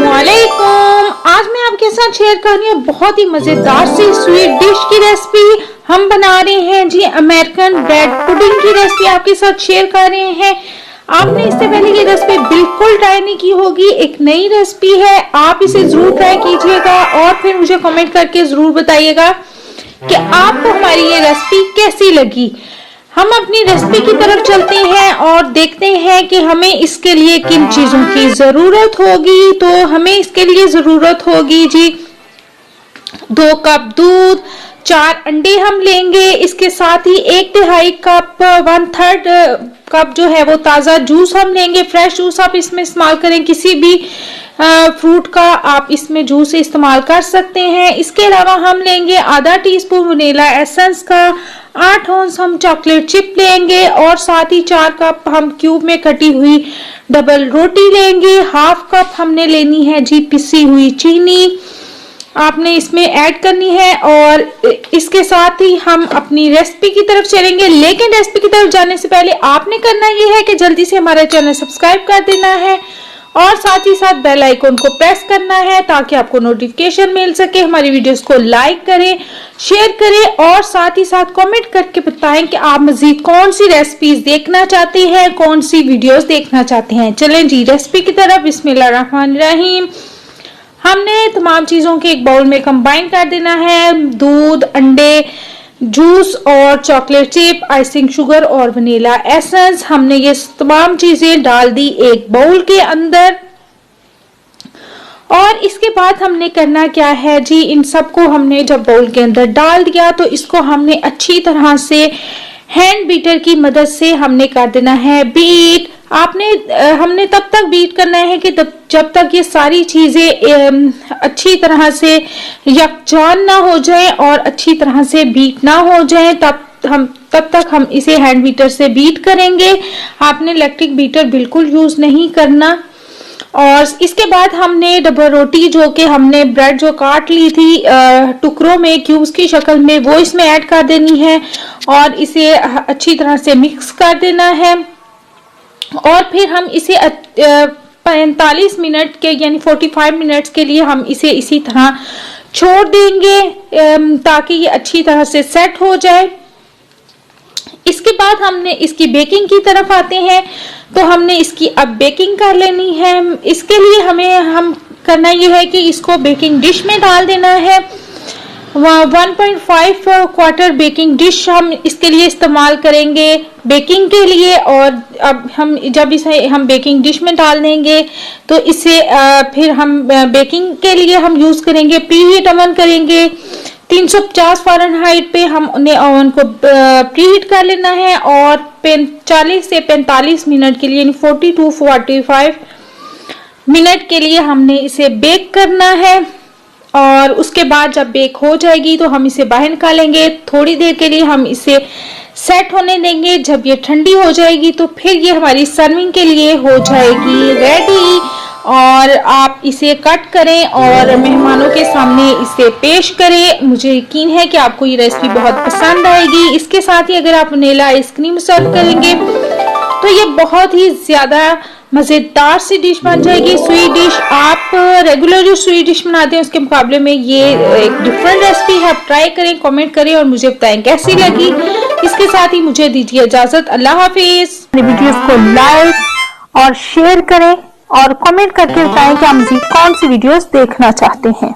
अस्सलामुअलैकुम। आज मैं आपके साथ शेयर कर रही हूँ बहुत ही मजेदार सी स्वीट डिश की रेसिपी। हम बना रहे हैं जी अमेरिकन ब्रेड पुडिंग की रेसिपी आपके साथ शेयर कर रहे हैं। आपने इससे पहले ये रेसिपी बिल्कुल ट्राई नहीं की होगी, एक नई रेसिपी है। आप इसे जरूर ट्राई कीजिएगा और फिर मुझे कमेंट करके जरूर बताइएगा कि आपको हमारी ये रेसिपी कैसी लगी। हम अपनी रेसिपी की तरफ चलते हैं और देखते हैं कि हमें इसके लिए किन चीजों की जरूरत होगी। तो हमें इसके लिए जरूरत होगी जी 2 कप दूध, 4 अंडे हम लेंगे। इसके साथ ही 1/3 कप 1/3 कप जो है वो ताजा जूस हम लेंगे। फ्रेश जूस आप इसमें इस्तेमाल करें, किसी भी फ्रूट का आप इसमें जूस इस्तेमाल कर सकते हैं। इसके अलावा हम लेंगे आधा टीस्पून वनीला एसेंस का, 8 ऑन्स हम चॉकलेट चिप लेंगे और साथ ही 4 कप हम क्यूब में कटी हुई डबल रोटी लेंगे। 1/2 कप हमने लेनी है जी पिसी हुई चीनी, आपने इसमें ऐड करनी है। और इसके साथ ही हम अपनी रेसिपी की तरफ चलेंगे, लेकिन रेसिपी की तरफ जाने से पहले आपने करना ये है कि जल्दी से हमारा चैनल सब्सक्राइब कर देना है और साथ ही साथ बेल आइकन को प्रेस करना है ताकि आपको नोटिफिकेशन मिल सके। हमारी वीडियोस को लाइक करें, शेयर करें और साथ ही साथ कमेंट करके बताएं कि आप मजीद कौन सी रेसिपीज देखना चाहते हैं, कौन सी वीडियोस देखना चाहते हैं। चलें जी रेसिपी की तरफ। बिस्मिल्लाहिर्रहमानिर्रहीम। हमने तमाम चीजों के एक बाउल में कंबाइन कर देना है, दूध, अंडे, जूस और चॉकलेट चिप, आइसिंग शुगर और वनीला एसेंस। हमने ये तमाम चीजें डाल दी एक बाउल के अंदर। और इसके बाद हमने करना क्या है जी, इन सबको हमने जब बाउल के अंदर डाल दिया तो इसको हमने अच्छी तरह से हैंड बीटर की मदद से हमने कर देना है बीट। हमने तब तक बीट करना है कि जब तक ये सारी चीजें अच्छी तरह से यकजान ना हो जाए और अच्छी तरह से बीट ना हो जाए, तब तक हम इसे हैंड बीटर से बीट करेंगे। आपने इलेक्ट्रिक बीटर बिल्कुल यूज नहीं करना। और इसके बाद हमने डबल रोटी जो कि हमने ब्रेड जो काट ली थी टुकड़ों में क्यूब्स की शक्ल में, वो इसमें ऐड कर देनी है और इसे अच्छी तरह से मिक्स कर देना है। और फिर हम इसे 45 मिनट के यानी 45 मिनट्स के लिए हम इसे इसी तरह छोड़ देंगे ताकि ये अच्छी तरह से सेट हो जाए। इसके बाद हमने इसकी बेकिंग की तरफ आते हैं। तो हमने इसकी अब बेकिंग कर लेनी है। इसके लिए हम करना ये है कि इसको बेकिंग डिश में डाल देना है। 1.5 क्वार्टर बेकिंग डिश हम इसके लिए इस्तेमाल करेंगे बेकिंग के लिए। और अब जब इसे हम बेकिंग डिश में डाल देंगे तो इसे फिर हम बेकिंग के लिए हम यूज करेंगे, प्रीहीट ओवन करेंगे। 350 फ़ारेनहाइट पे हमने ओवन को प्रीहीट कर लेना है और 40 से 45 मिनट के लिए यानी 40 to 45 मिनट के लिए हमने इसे बेक करना है। और उसके बाद जब बेक हो जाएगी तो हम इसे बाहर निकालेंगे। थोड़ी देर के लिए हम इसे सेट होने देंगे। जब ये ठंडी हो जाएगी तो फिर ये हमारी सर्विंग के लिए हो जाएगी रेडी। और आप इसे कट करें और मेहमानों के सामने इसे पेश करें। मुझे यकीन है कि आपको ये रेसिपी बहुत पसंद आएगी। इसके साथ ही अगर आप वनीला आइसक्रीम सर्व करेंगे तो ये बहुत ही ज्यादा मजेदार सी डिश बन जाएगी। स्वीट डिश आप रेगुलर जो स्वीट डिश बनाते हैं उसके मुकाबले में ये एक डिफरेंट रेसिपी है। आप ट्राई करें, कमेंट करें और मुझे बताएं कैसी लगी। इसके साथ ही मुझे दीजिए इजाजत। अल्लाह हाफिज। वीडियोस को लाइक और शेयर करें और कमेंट करके बताएं कि आप मज़ीद कौन सी वीडियोस देखना चाहते हैं।